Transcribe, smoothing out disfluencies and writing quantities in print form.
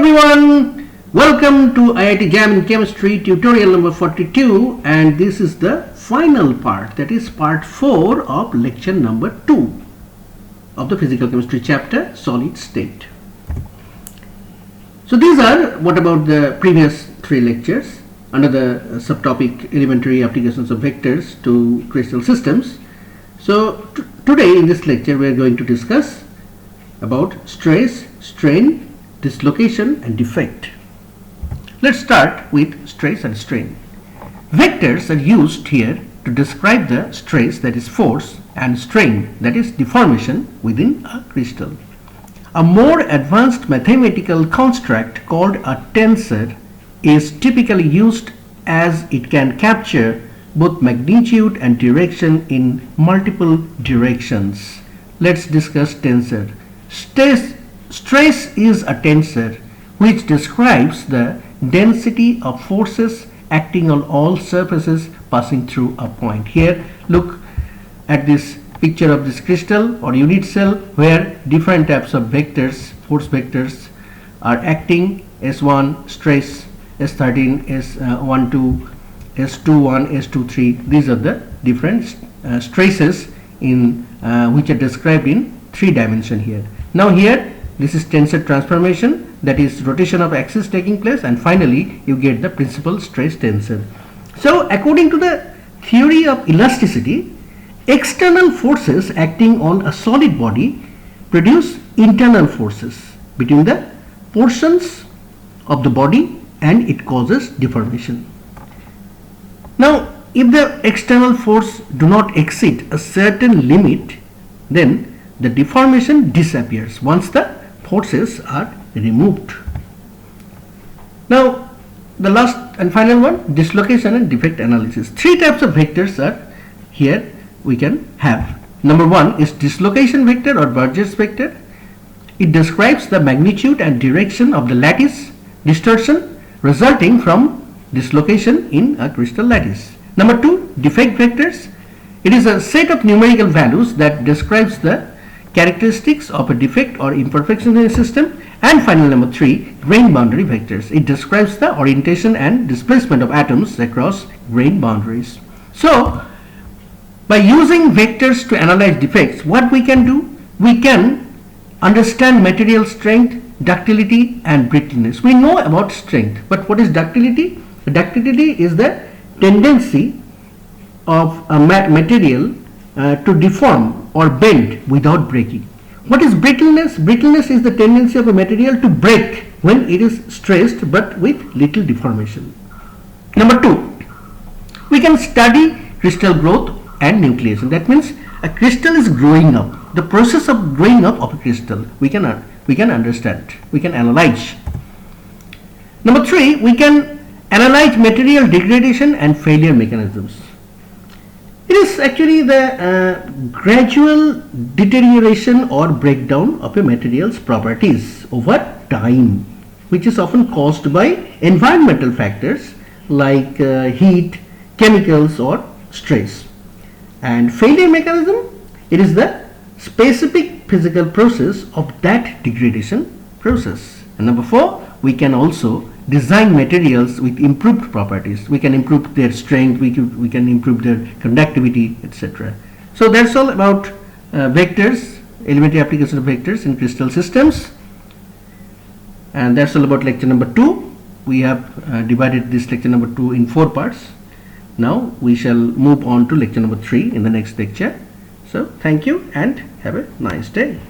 everyone, welcome to IIT-JAM in Chemistry tutorial number 42, and this is the final part, that is part 4 of lecture number 2 of the physical chemistry chapter solid state. So these are what about the previous 3 lectures under the subtopic elementary applications of vectors to crystal systems. So today in this lecture we are going to discuss about stress, strain, dislocation and defect. Let's start with stress and strain. Vectors are used here to describe the stress, that is force, and strain, that is deformation within a crystal. A more advanced mathematical construct called a tensor is typically used as it can capture both magnitude and direction in multiple directions. Let's discuss tensor. Stress is a tensor which describes the density of forces acting on all surfaces passing through a point. Here look at this picture of this crystal or unit cell where different types of vectors, force vectors are acting. S1 stress, S13, S12, S21, S23. These are the different stresses in which are described in 3 dimension here. Now here this is tensor transformation, that is rotation of axis taking place, and finally you get the principal stress tensor. So according to the theory of elasticity, external forces acting on a solid body produce internal forces between the portions of the body and it causes deformation. Now if the external force do not exceed a certain limit, then the deformation disappears once the forces are removed. Now the last and final one, dislocation and defect analysis. 3 types of vectors are here we can have. Number 1 is dislocation vector or Burgers vector. It describes the magnitude and direction of the lattice distortion resulting from dislocation in a crystal lattice. Number 2, defect vectors. It is a set of numerical values that describes the characteristics of a defect or imperfection in a system. And final number 3, grain boundary vectors. It describes the orientation and displacement of atoms across grain boundaries. So by using vectors to analyze defects, what we can do? We can understand material strength, ductility and brittleness. We know about strength, but what is ductility? Ductility is the tendency of a material to deform or bend without breaking. What is brittleness? Brittleness is the tendency of a material to break when it is stressed but with little deformation. Number 2, we can study crystal growth and nucleation. That means a crystal is growing up. The process of growing up of a crystal we can understand, we can analyze. Number 3, we can analyze material degradation and failure mechanisms. It is actually the gradual deterioration or breakdown of a material's properties over time, which is often caused by environmental factors like heat, chemicals or stress. And failure mechanism, it is the specific physical process of that degradation process. And number 4, we can also design materials with improved properties. We can improve their strength, we can improve their conductivity, etc. So that's all about vectors, elementary application of vectors in crystal systems. And that's all about lecture number 2. We have divided this lecture number 2 in 4 parts. Now we shall move on to lecture number 3 in the next lecture. So thank you and have a nice day.